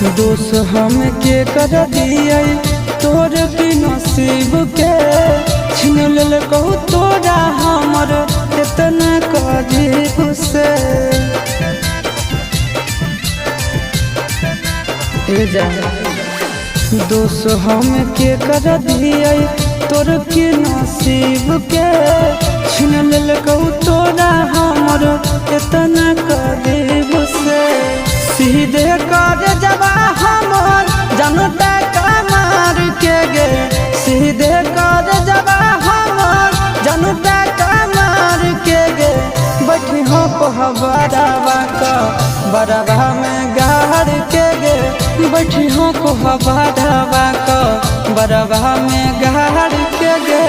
दोष हम के कर दिए तोर की नसीब के छीन लेल कहू तोरा हमर इतना करीब से। दोष हम के कर दिए तोर की नसीब के छीन लेल कहू तोरा हमर इतना करीब से। सीधे कर जबा हमर जनता कमार के गे, सीधे कर जबा हमर जनता कमार के गे। बैठी हो बड़ाबा में गाड़ के गे, बैठी हो बड़ाबा में गाड़ के गे।